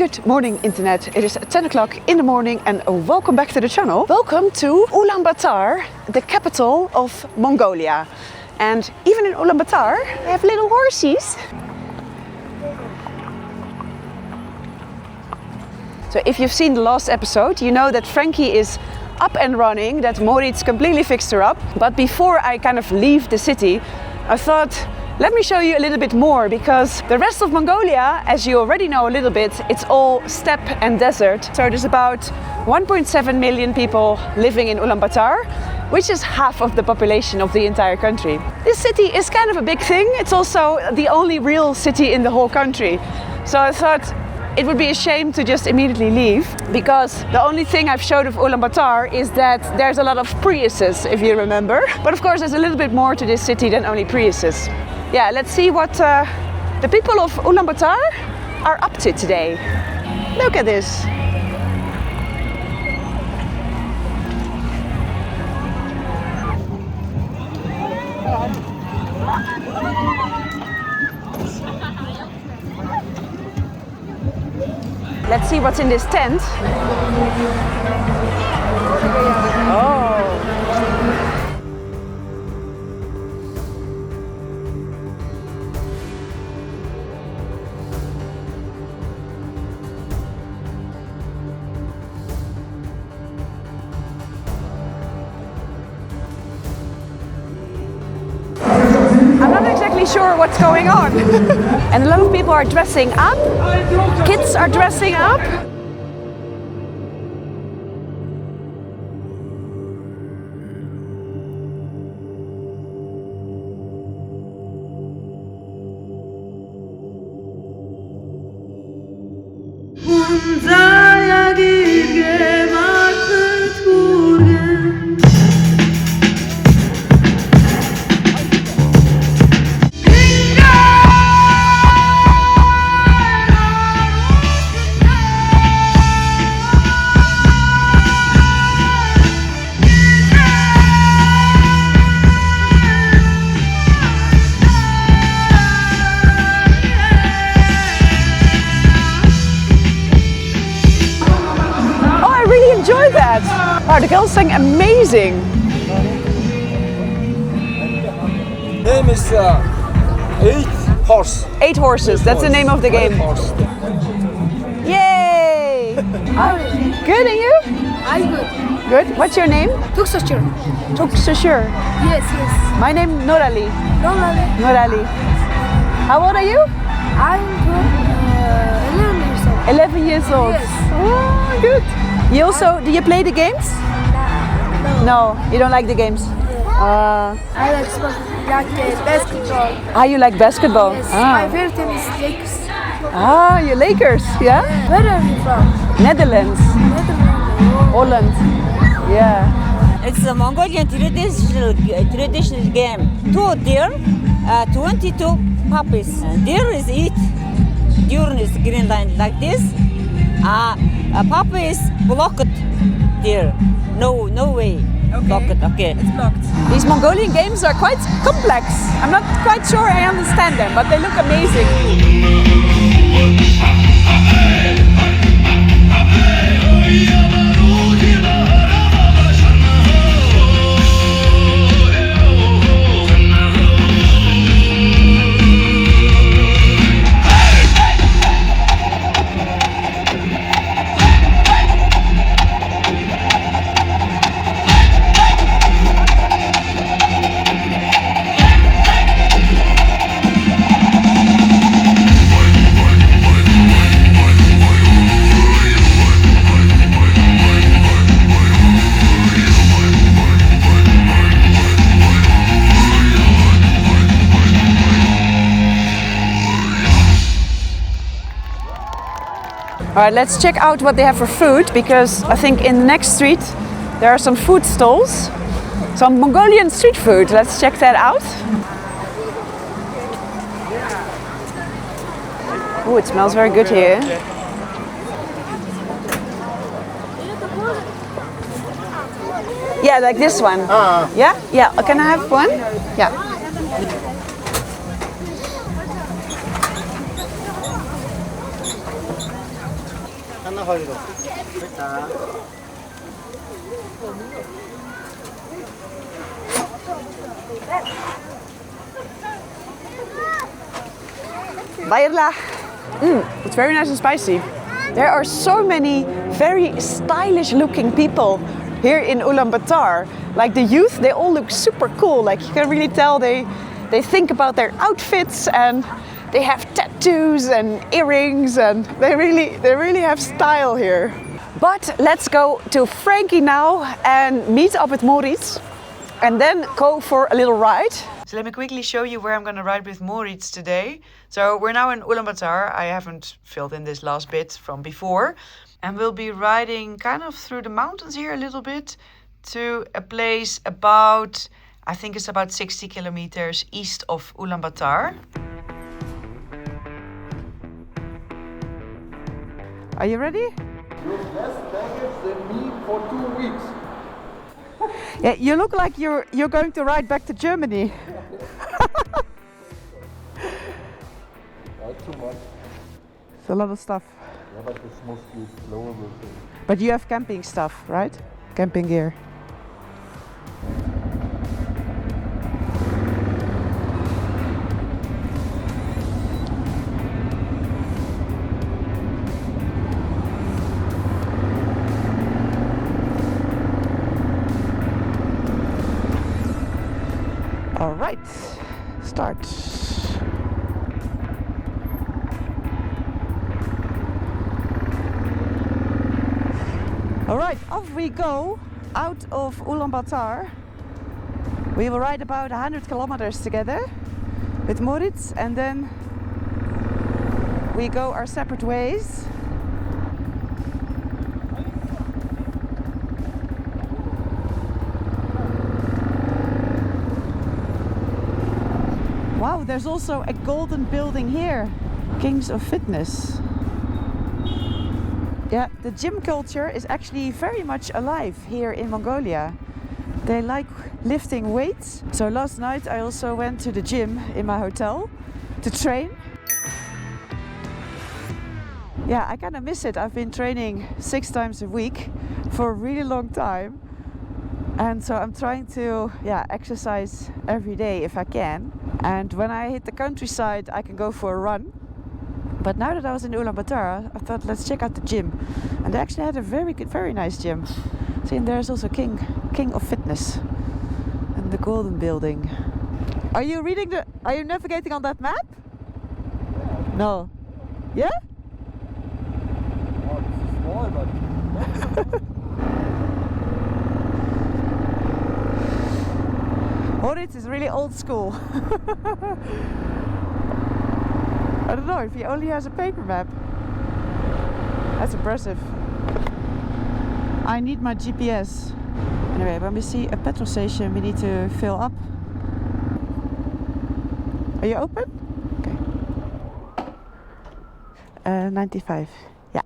Good morning, internet. It is 10 o'clock in the morning and welcome back to the channel. Welcome to Ulaanbaatar, the capital of Mongolia. And even in Ulaanbaatar, they have little horses. So if you've seen the last episode, you know that Frankie is up and running, that Moritz completely fixed her up. But before I kind of leave the city, I thought, let me show you a little bit more, because the rest of Mongolia, as you already know a little bit, it's all steppe and desert. So there's about 1.7 million people living in Ulaanbaatar, which is half of the population of the entire country. This city is kind of a big thing. It's also the only real city in the whole country. So I thought it would be a shame to just immediately leave, because the only thing I've showed of Ulaanbaatar is that there's a lot of Priuses, if you remember. But of course there's a little bit more to this city than only Priuses. Yeah, let's see what the people of Ulaanbaatar are up to today. Look at this. Let's see what's in this tent. Oh. I'm not exactly sure what's going on. And a lot of people are dressing up. Kids are dressing up. Enjoy that! Wow, the girls sang amazing! Name is 8 horse. 8 horses, that's the name of the game. Horse. Yay! Good, and you? I'm good. Good. What's your name? Tuksashur. Tuksashur. Yes, yes. My name Norali. Normally, Norali. How old are you? I'm good. 11 years old. 11 years old. Yes. Oh, good. You also, do you play the games? No. No, you don't like the games? I like basketball. You like basketball? Yes. Ah. My favorite team is Lakers. You're Lakers, yeah? Where are you from? Netherlands. Netherlands. Holland. Yeah. It's a Mongolian traditional game. 2 deer, 22 puppies. Deer is eat during this green line like this. A puppy is blocked deer. No way. Okay. Blocked. Okay. It's blocked. These Mongolian games are quite complex. I'm not quite sure I understand them, but they look amazing. Alright, let's check out what they have for food, because I think in the next street there are some food stalls. Some Mongolian street food. Let's check that out. Oh, it smells very good here. Yeah, like this one. Yeah? Yeah, can I have one? Yeah. Bayerla. It's very nice and spicy. There are so many very stylish looking people here in Ulaanbaatar. Like the youth, they all look super cool. Like you can really tell they think about their outfits and they have tattoos and earrings and they really have style here. But let's go to Frankie now and meet up with Moritz and then go for a little ride. So let me quickly show you where I'm going to ride with Moritz today. So we're now in Ulaanbaatar. I haven't filled in this last bit from before. And we'll be riding kind of through the mountains here a little bit to a place about, I think it's about 60 kilometers east of Ulaanbaatar. Are you ready? You have less baggage than me for 2 weeks. Yeah, you look like you're going to ride back to Germany. Not too much. It's a lot of stuff. Yeah, but it's mostly flowable thing. But you have camping stuff, right? Camping gear. All right, start. All right, off we go out of Ulaanbaatar. We will ride about 100 kilometers together with Moritz and then we go our separate ways. Wow, there's also a golden building here. Kings of Fitness. Yeah, the gym culture is actually very much alive here in Mongolia. They like lifting weights. So last night I also went to the gym in my hotel to train. Yeah, I kind of miss it. I've been training 6 times a week for a really long time. And so I'm trying to exercise every day if I can. And when I hit the countryside, I can go for a run. But now that I was in Ulaanbaatar, I thought let's check out the gym. And they actually had a very nice gym. See, and there's also King of Fitness and the Golden Building. Are you navigating on that map? No. Yeah? Oh, it's small, but Moritz is really old school. I don't know if he only has a paper map. That's impressive. I need my GPS. Anyway, when we see a petrol station, we need to fill up. Are you open? Okay. 95. Yeah.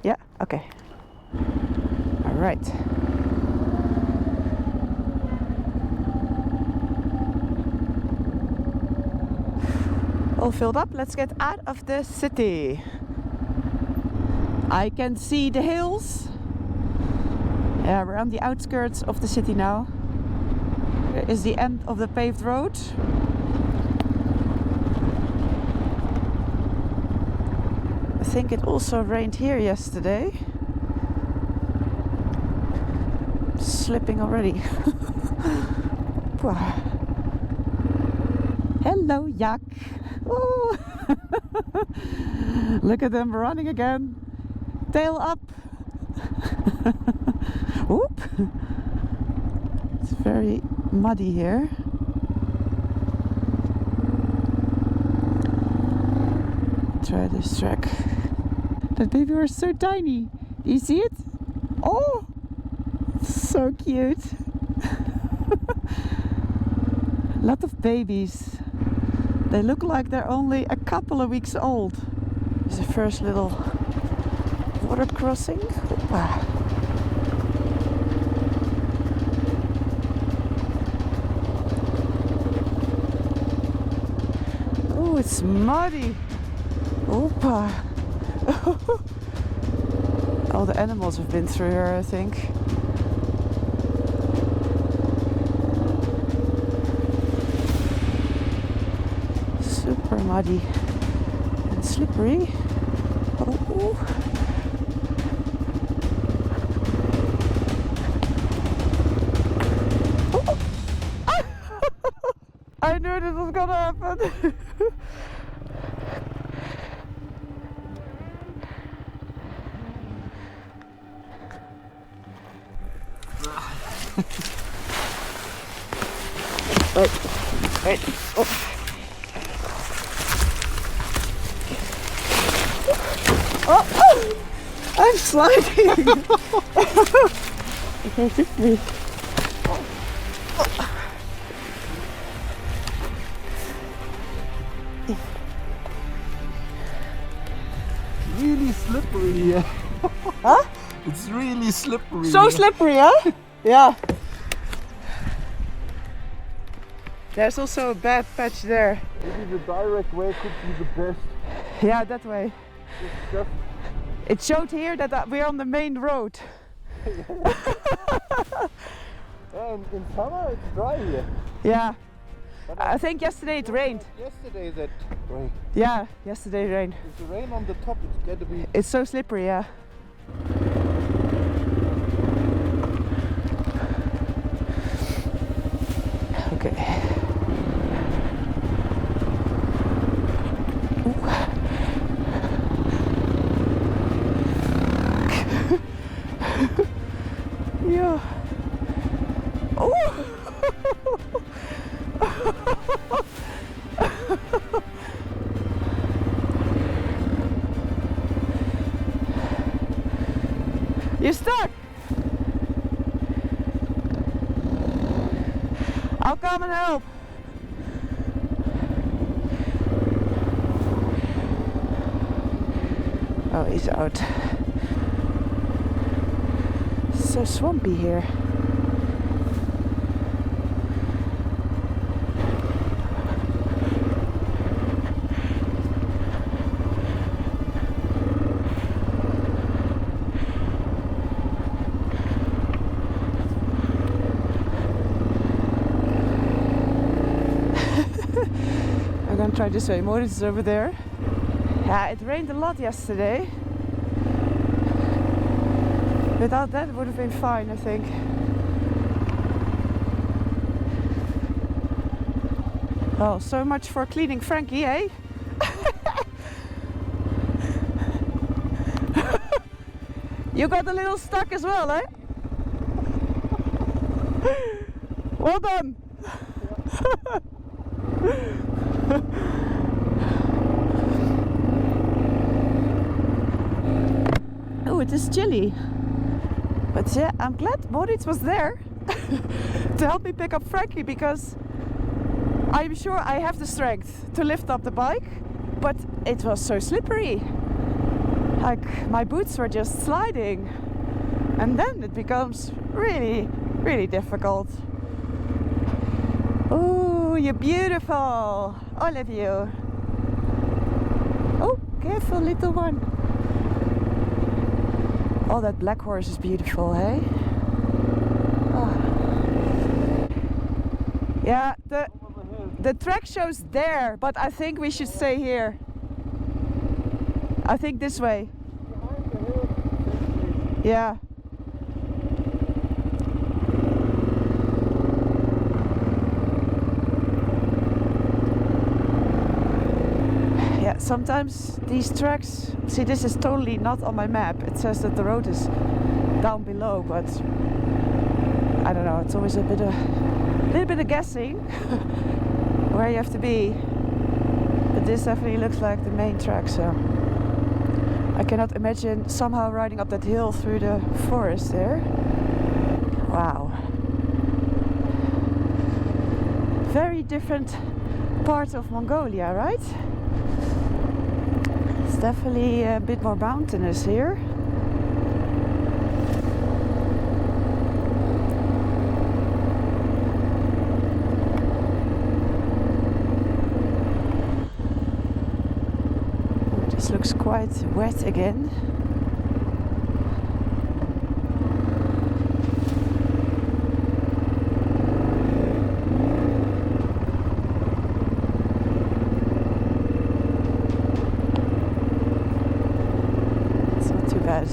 Yeah, okay. All right. All filled up. Let's get out of the city. I can see the hills. Yeah, we're on the outskirts of the city now. Here is the end of the paved road. I think it also rained here yesterday. Slipping already. Hello, yak. Oh. Look at them running again. Tail up. Oop. It's very muddy here. Try this track. That baby was so tiny. Do you see it? Oh, so cute. A lot of babies. They look like they're only a couple of weeks old. There's the first little water crossing. Wow. Oh, it's muddy. Opa. All the animals have been through here, I think. Super muddy and slippery. Oh. I knew this was gonna happen. Wait. Oh. Oh. I'm sliding. Okay, fix me. Really slippery here. Huh? It's really slippery. So slippery, huh? Yeah. There's also a bad patch there. Maybe the direct way could be the best. Yeah, that way. It's just It showed here that we're on the main road. and in summer it's dry here. Yeah. But I think yesterday it rained. Yesterday that rain. Yeah, yesterday it rained. With the rain on the top, it's got to be. It's so slippery, yeah. Okay. Yeah. Oh. You're stuck. I'll come and help. Oh, he's out. It's so swampy here. I'm gonna try this way. Moritz is over there. Yeah, it rained a lot yesterday. Without that, it would have been fine, I think. Well, so much for cleaning Frankie, eh? You got a little stuck as well, eh? Well done! Oh, it is chilly. But yeah, I'm glad Moritz was there to help me pick up Frankie, because I'm sure I have the strength to lift up the bike, but it was so slippery. Like, my boots were just sliding. And then it becomes really, really difficult. Oh, you're beautiful, all of you. Oh, careful, little one. Oh, that black horse is beautiful, hey? Oh. Yeah, the track shows there, but I think we should stay here. I think this way. Yeah. Yeah, sometimes these tracks, see, this is totally not on my map. It says that the road is down below, but I don't know, it's always a little bit of guessing where you have to be. But this definitely looks like the main track, so I cannot imagine somehow riding up that hill through the forest there. Wow. Very different part of Mongolia, right? It's definitely a bit more mountainous here. quite wet again. It's not too bad.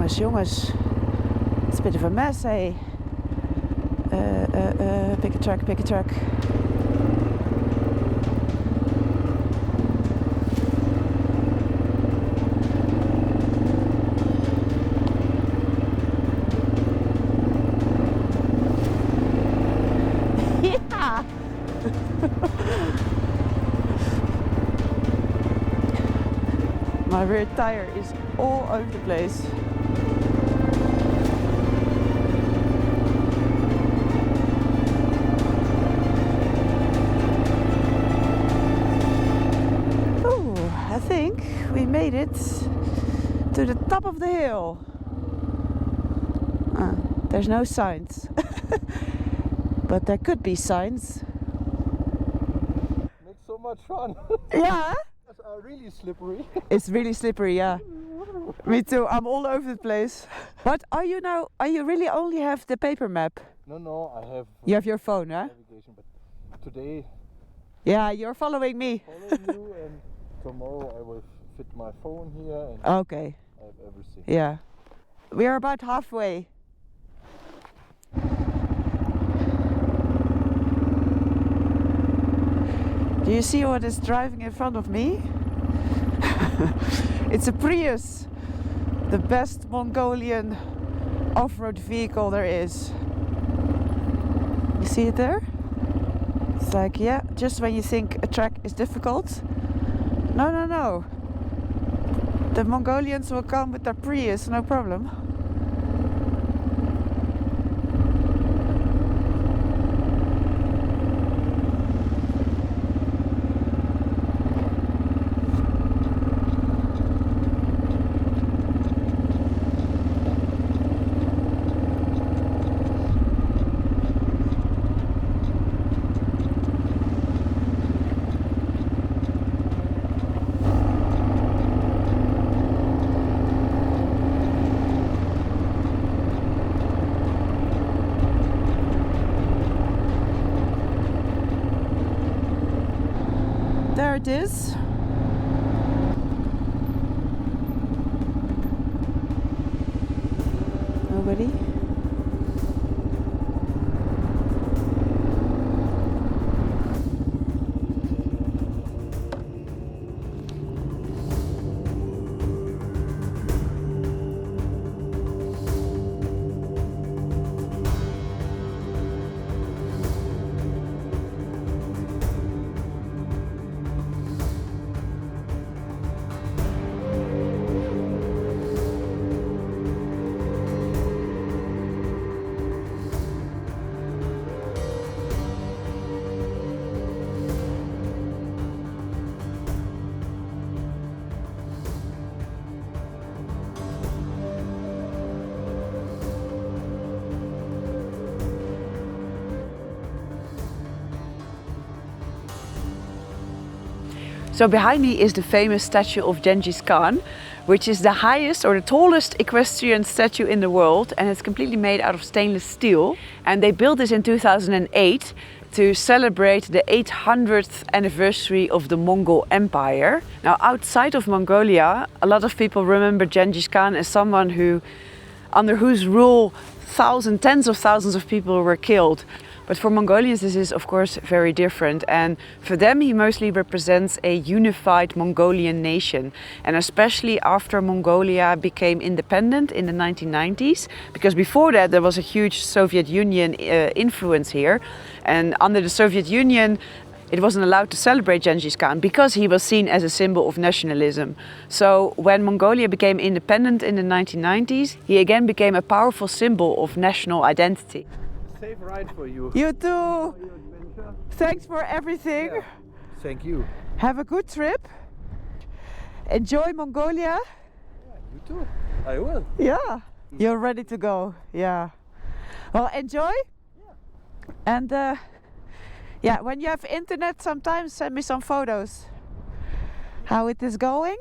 Jongens, it's a bit of a mess, eh? Pick a truck, pick a truck. Yeah! My rear tire is all over the place. I think we made it to the top of the hill. There's no signs, but there could be signs. Makes so much fun. Yeah? It's really slippery. It's really slippery, yeah. Me too, I'm all over the place. But are you really only have the paper map? No, I have... You have your phone, huh? Navigation, but today... Yeah, you're following me. Following you, and tomorrow I will fit my phone here and Okay. I have everything. Yeah. We are about halfway. Do you see what is driving in front of me? It's a Prius, the best Mongolian off-road vehicle there is. You see it there? It's like, yeah, just when you think a track is difficult. No. The Mongolians will come with their Prius, no problem. There it is. Nobody. So behind me is the famous statue of Genghis Khan, which is the highest or the tallest equestrian statue in the world, and it's completely made out of stainless steel. And they built this in 2008 to celebrate the 800th anniversary of the Mongol Empire. Now, outside of Mongolia, a lot of people remember Genghis Khan as someone under whose rule tens of thousands of people were killed. But for Mongolians this is of course very different, and for them he mostly represents a unified Mongolian nation, and especially after Mongolia became independent in the 1990s, because before that there was a huge Soviet Union influence here, and under the Soviet Union it wasn't allowed to celebrate Genghis Khan because he was seen as a symbol of nationalism. So when Mongolia became independent in the 1990s, he again became a powerful symbol of national identity. safe ride for you. You too. Your adventure. Thanks for everything. Yeah. Thank you. Have a good trip. Enjoy Mongolia. You too. I will. Yeah. You're ready to go. Yeah. Well, enjoy. And yeah, when you have internet, sometimes send me some photos. How it is going.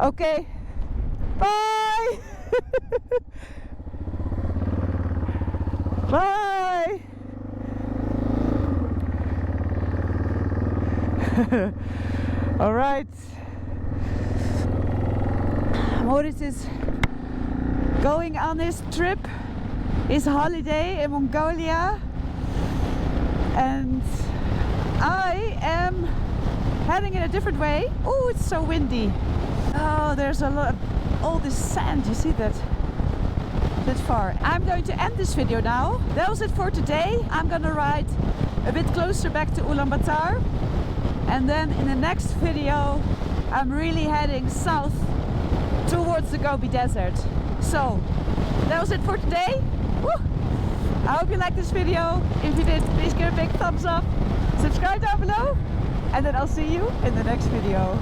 Okay. Bye. Bye. All right. Moritz is going on his trip, his holiday in Mongolia, and I am heading in a different way. Oh, it's so windy. Oh, there's a lot of all this sand. You see that? That far. I'm going to end this video now. That was it for today. I'm gonna ride a bit closer back to Ulaanbaatar, and then in the next video I'm really heading south towards the Gobi Desert. So that was it for today. Woo! I hope you liked this video. If you did, please give a big thumbs up, subscribe down below, and then I'll see you in the next video.